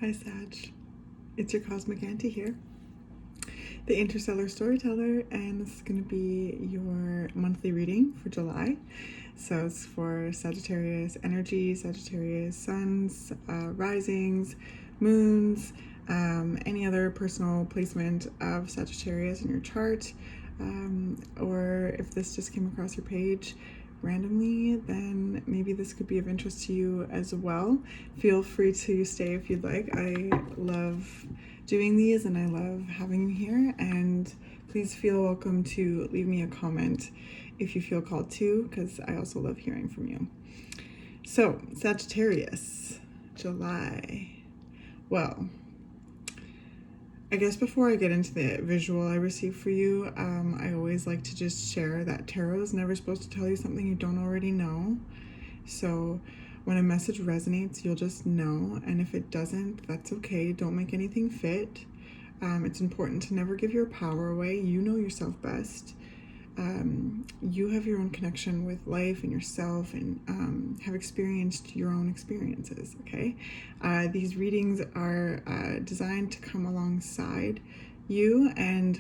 Hi Sag, it's your Cosmic Auntie here, the interstellar storyteller, and this is going to be your monthly reading for July. So it's for Sagittarius energy, Sagittarius suns, risings, moons, any other personal placement of Sagittarius in your chart, or if this just came across your page randomly, then maybe this could be of interest to you as well. Feel free to stay if you'd like. I love doing these and I love having you here, and please feel welcome to leave me a comment if you feel called to, because I also love hearing from you. So, Sagittarius, July. Well, I guess before I get into the visual I received for you, I always like to just share that tarot is never supposed to tell you something you don't already know. So when a message resonates, you'll just know, and if it doesn't, that's okay. Don't make anything fit. It's important to never give your power away. You know yourself best. You have your own connection with life and yourself, and have experienced your own experiences, okay? These readings are designed to come alongside you and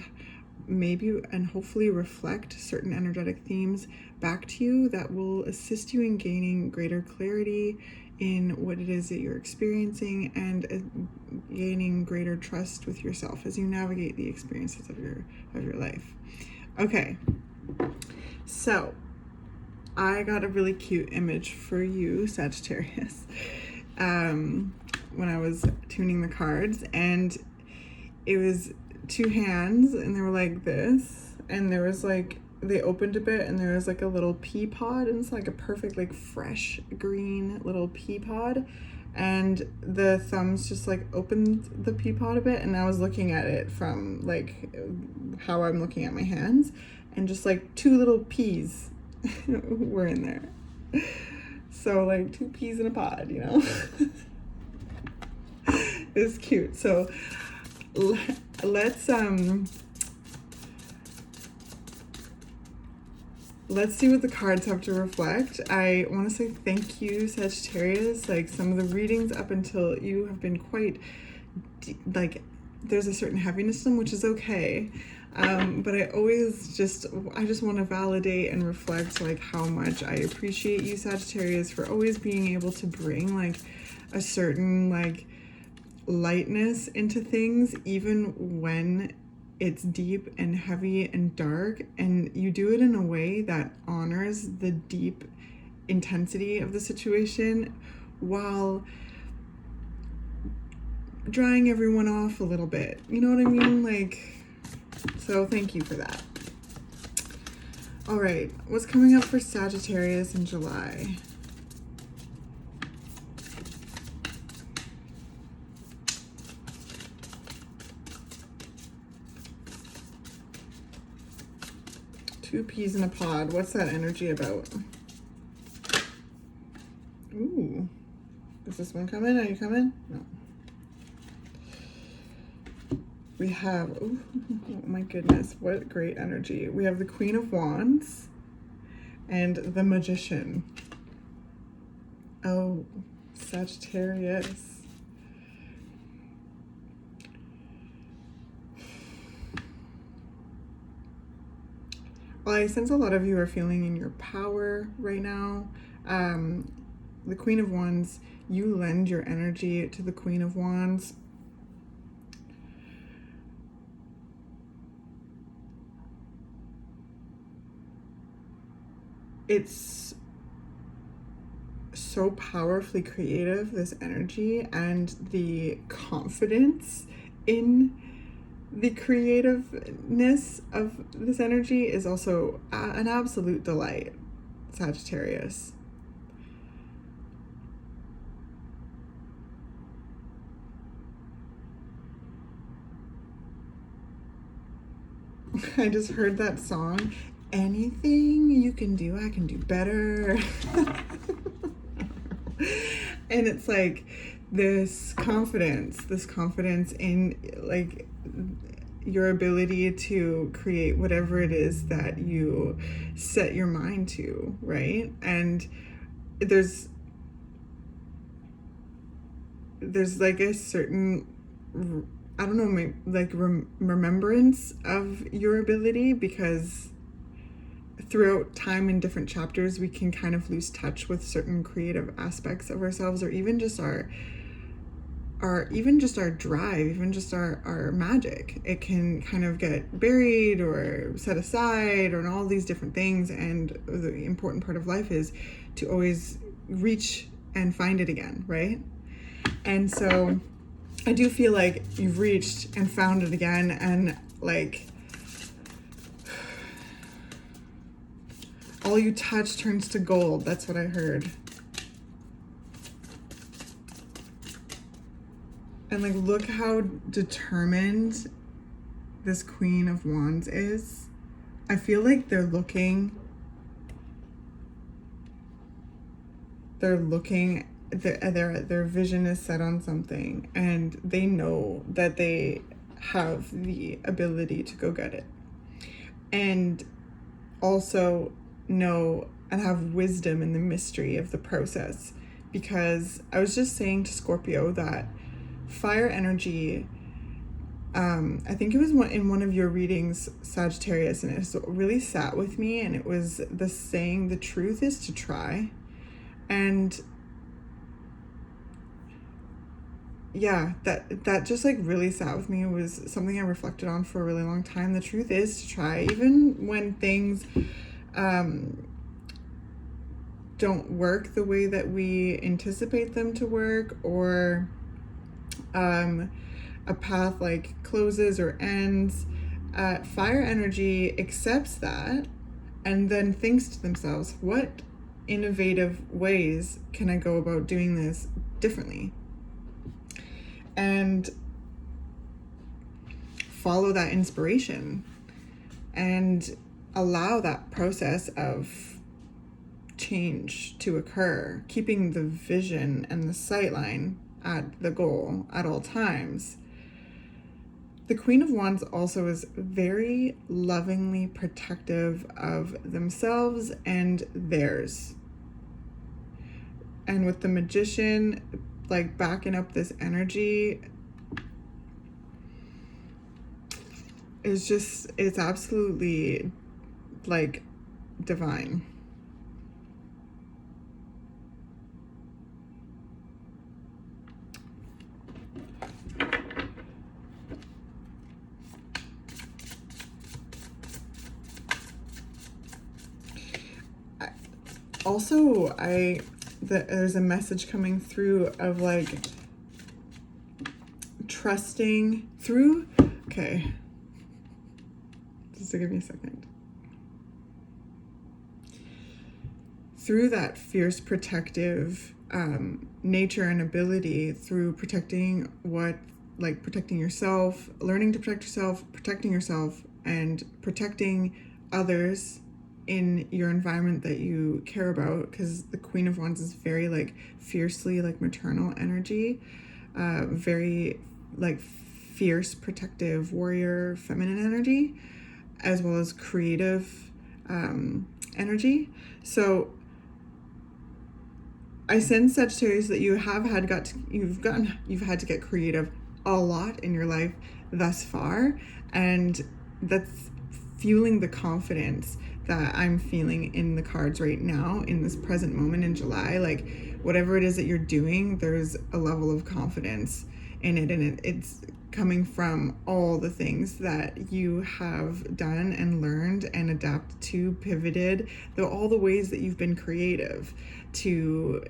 maybe and hopefully reflect certain energetic themes back to you that will assist you in gaining greater clarity in what it is that you're experiencing, and gaining greater trust with yourself as you navigate the experiences of your life. Okay, so I got a really cute image for you, Sagittarius, when I was tuning the cards, and it was two hands and they were like this, and there was like, they opened a bit and there was like a little pea pod, and it's like a perfect like fresh green little pea pod, and the thumbs just like opened the pea pod a bit, and I was looking at it from like how I'm looking at my hands, and just like two little peas were in there. So like two peas in a pod, you know. It's cute. So let's see what the cards have to reflect. I want to say thank you, Sagittarius. Like, some of the readings up until you have been quite like, there's a certain heaviness to them, which is okay. But I just want to validate and reflect like how much I appreciate you, Sagittarius, for always being able to bring like a certain like lightness into things, even when it's deep and heavy and dark, and you do it in a way that honors the deep intensity of the situation while drying everyone off a little bit. You know what I mean? Like, so thank you for that. All right, what's coming up for Sagittarius in July? Two peas in a pod. What's that energy about? Ooh. Is this one coming? Are you coming? No. We have, oh my goodness, what great energy. We have the Queen of Wands and the Magician. Oh, Sagittarius. Well, I sense a lot of you are feeling in your power right now. The Queen of Wands, you lend your energy to the Queen of Wands. It's so powerfully creative, this energy, and the confidence in the creativeness of this energy is also an absolute delight, Sagittarius. I just heard that song, anything you can do, I can do better. And it's like this confidence in like your ability to create whatever it is that you set your mind to, right? And there's there's like a certain, I don't know, like remembrance of your ability, because throughout time in different chapters we can kind of lose touch with certain creative aspects of ourselves, or even just our drive, even just our magic. It can kind of get buried or set aside, or all these different things, and the important part of life is to always reach and find it again, right? And so I do feel like you've reached and found it again, and like all you touch turns to gold. That's what I heard. And like, look how determined this Queen of Wands is. I feel like they're looking, their vision is set on something, and they know that they have the ability to go get it. And also know and have wisdom in the mystery of the process. Because I was just saying to Scorpio that fire energy, I think it was in one of your readings, Sagittarius, and it really sat with me, and it was the saying, the truth is to try. And yeah, that just like really sat with me. It was something I reflected on for a really long time. The truth is to try, even when things don't work the way that we anticipate them to work, or a path like closes or ends. Fire energy accepts that and then thinks to themselves, what innovative ways can I go about doing this differently? And follow that inspiration and allow that process of change to occur, keeping the vision and the sightline at the goal at all times. The Queen of Wands also is very lovingly protective of themselves and theirs. And with the Magician, like backing up this energy, it's absolutely like divine. Also, there's a message coming through of like trusting through. Okay, just to give me a second. Through that fierce protective nature and ability, through protecting yourself, learning to protect yourself, protecting yourself, and protecting others in your environment that you care about, because the Queen of Wands is very like fiercely like maternal energy, very like fierce protective warrior feminine energy, as well as creative energy. So I sense, Sagittarius, that you've had to get creative a lot in your life thus far, and that's fueling the confidence that I'm feeling in the cards right now in this present moment in July. Like whatever it is that you're doing, there's a level of confidence in it, and it's coming from all the things that you have done and learned and adapted to, pivoted, all the ways that you've been creative to,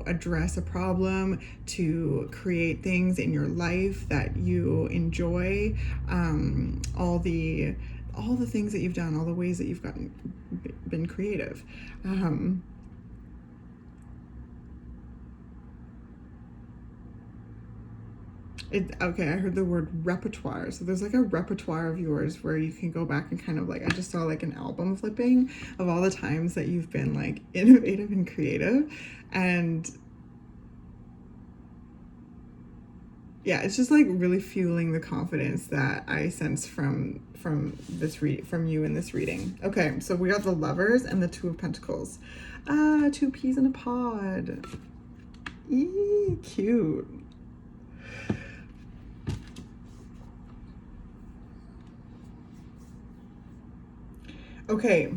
address a problem, to create things in your life that you enjoy, all the things that you've done, all the ways that you've been creative. Okay, I heard the word repertoire. So there's like a repertoire of yours where you can go back and kind of like, I just saw like an album flipping of all the times that you've been like innovative and creative. And yeah, it's just like really fueling the confidence that I sense from you in this reading. Okay, so we got the Lovers and the Two of Pentacles. Two peas in a pod. Eee, cute. Okay.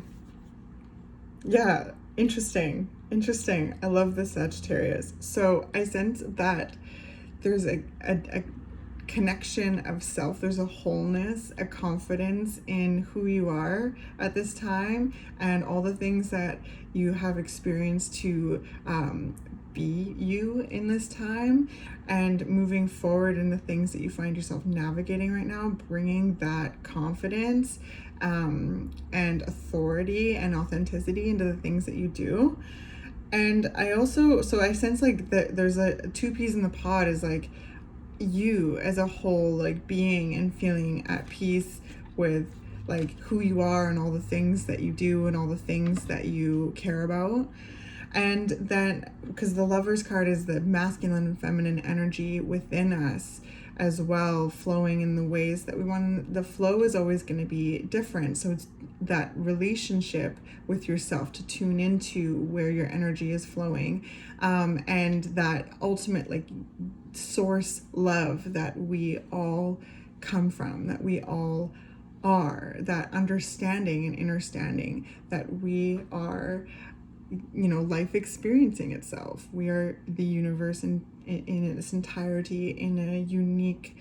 Yeah, interesting. Interesting. I love the Sagittarius. So I sense that there's a connection of self. There's a wholeness, a confidence in who you are at this time, and all the things that you have experienced to be you in this time, and moving forward in the things that you find yourself navigating right now, bringing that confidence and authority and authenticity into the things that you do. And I also, so I sense like that there's a two peas in the pod is like you as a whole, like being and feeling at peace with like who you are and all the things that you do and all the things that you care about. And then, because the Lover's card is the masculine and feminine energy within us as well, flowing in the ways that we want. The flow is always going to be different. So it's that relationship with yourself to tune into where your energy is flowing, and that ultimate like source love that we all come from, that we all are, that understanding and understanding that we are, you know, life experiencing itself. We are the universe in its entirety, in a unique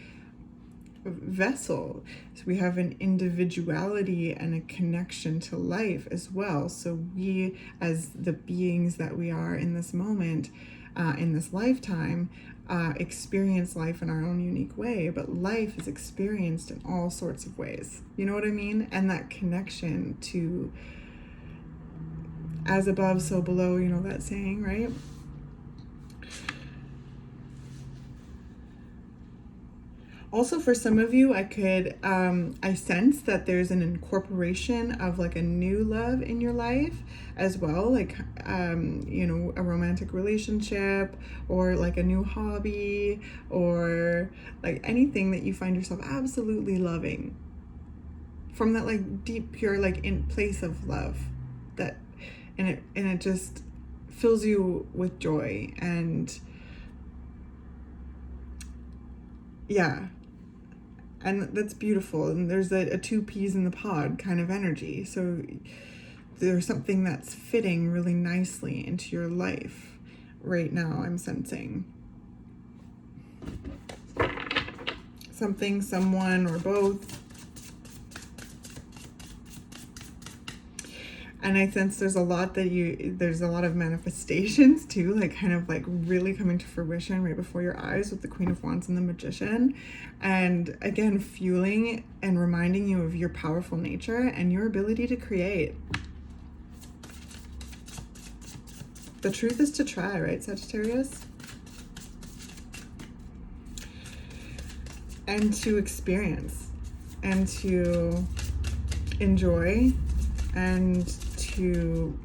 vessel. So we have an individuality and a connection to life as well. So we, as the beings that we are in this moment, in this lifetime, experience life in our own unique way, but life is experienced in all sorts of ways. You know what I mean? And that connection to as above, so below, you know that saying, right? Also, for some of you, I sense that there's an incorporation of like a new love in your life as well, like, you know, a romantic relationship or like a new hobby or like anything that you find yourself absolutely loving from that like deep, pure, like in place of love that, and it just fills you with joy and yeah. And that's beautiful. And there's a two peas in the pod kind of energy. So there's something that's fitting really nicely into your life right now, I'm sensing. Something, someone, or both. And I sense there's a lot of manifestations too, like kind of like really coming to fruition right before your eyes with the Queen of Wands and the Magician. And again, fueling and reminding you of your powerful nature and your ability to create. The truth is to try, right, Sagittarius? And to experience and to enjoy and to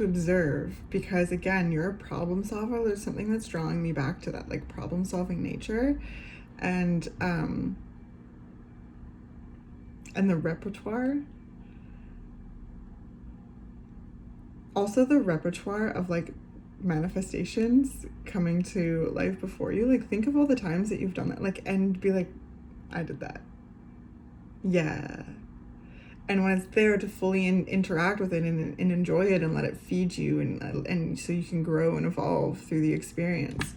observe, because again, you're a problem solver. There's something that's drawing me back to that like problem solving nature and the repertoire. Also the repertoire of like manifestations coming to life before you. Like think of all the times that you've done that, like, and be like, I did that. Yeah. And when it's there to fully interact with it and enjoy it and let it feed you and so you can grow and evolve through the experience.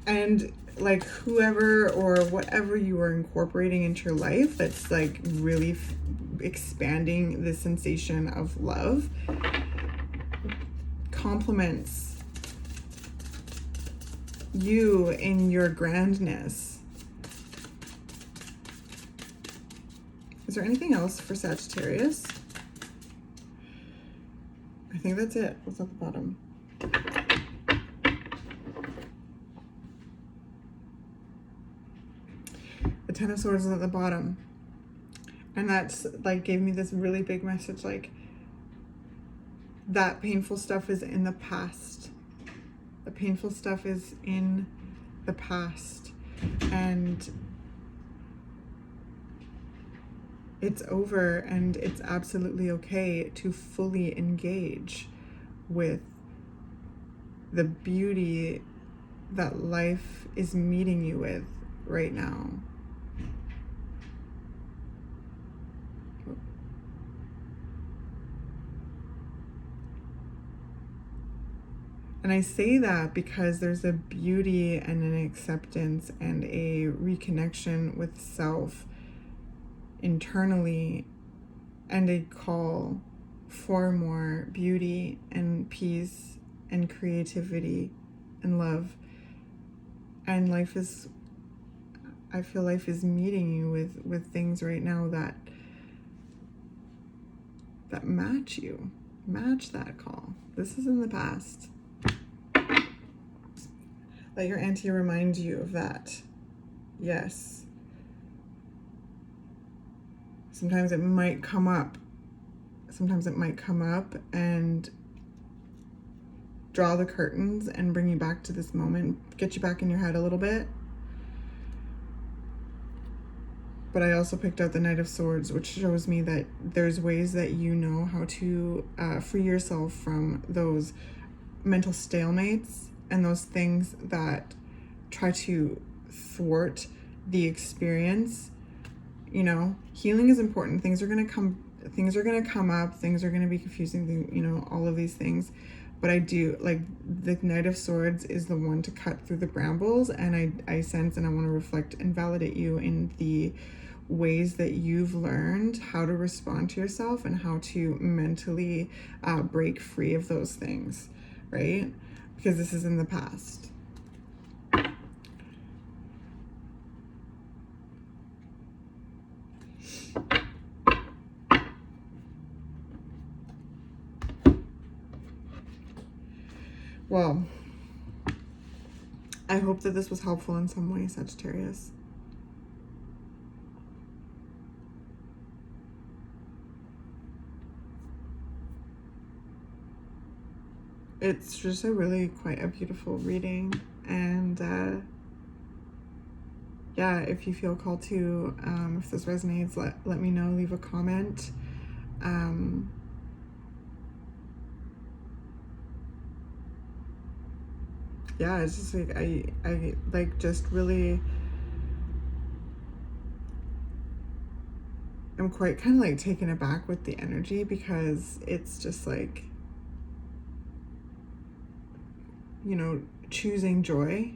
And like whoever or whatever you are incorporating into your life that's like really expanding the sensation of love complements you in your grandness. Is there anything else for Sagittarius? I think that's it. What's at the bottom? The Ten of Swords is at the bottom. And that's like gave me this really big message, like that painful stuff is in the past. The painful stuff is in the past. And it's over, and it's absolutely okay to fully engage with the beauty that life is meeting you with right now. And I say that because there's a beauty and an acceptance and a reconnection with self internally, and a call for more beauty and peace and creativity and love. And I feel life is meeting you with things right now that match you, match that call. This is in the past. Let your auntie remind you of that. Yes. Sometimes it might come up. And draw the curtains and bring you back to this moment, get you back in your head a little bit. But I also picked out the Knight of Swords, which shows me that there's ways that you know how to free yourself from those mental stalemates and those things that try to thwart the experience. You know, healing is important. Things are gonna come up, things are gonna be confusing, you know, all of these things. But I do, like, the Knight of Swords is the one to cut through the brambles, and I sense and I want to reflect and validate you in the ways that you've learned how to respond to yourself and how to mentally break free of those things, right? Because this is in the past. Well, I hope that this was helpful in some way, Sagittarius. It's just quite a beautiful reading, and yeah, if you feel called to, if this resonates, let me know, leave a comment. Yeah, it's just like, I like just really, I'm quite kind of like taken aback with the energy, because it's just like, you know, choosing joy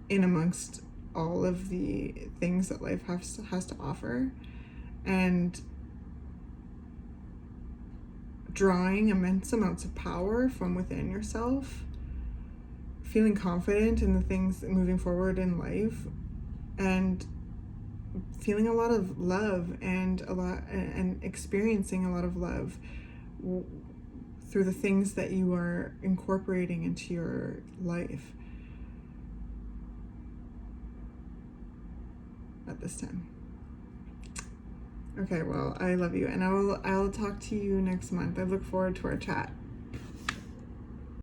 in amongst all of the things that life has to offer, and drawing immense amounts of power from within yourself, feeling confident in the things moving forward in life, and feeling a lot of love and experiencing a lot of love through the things that you are incorporating into your life at this time. Okay, well, I love you, and I'll talk to you next month. I look forward to our chat.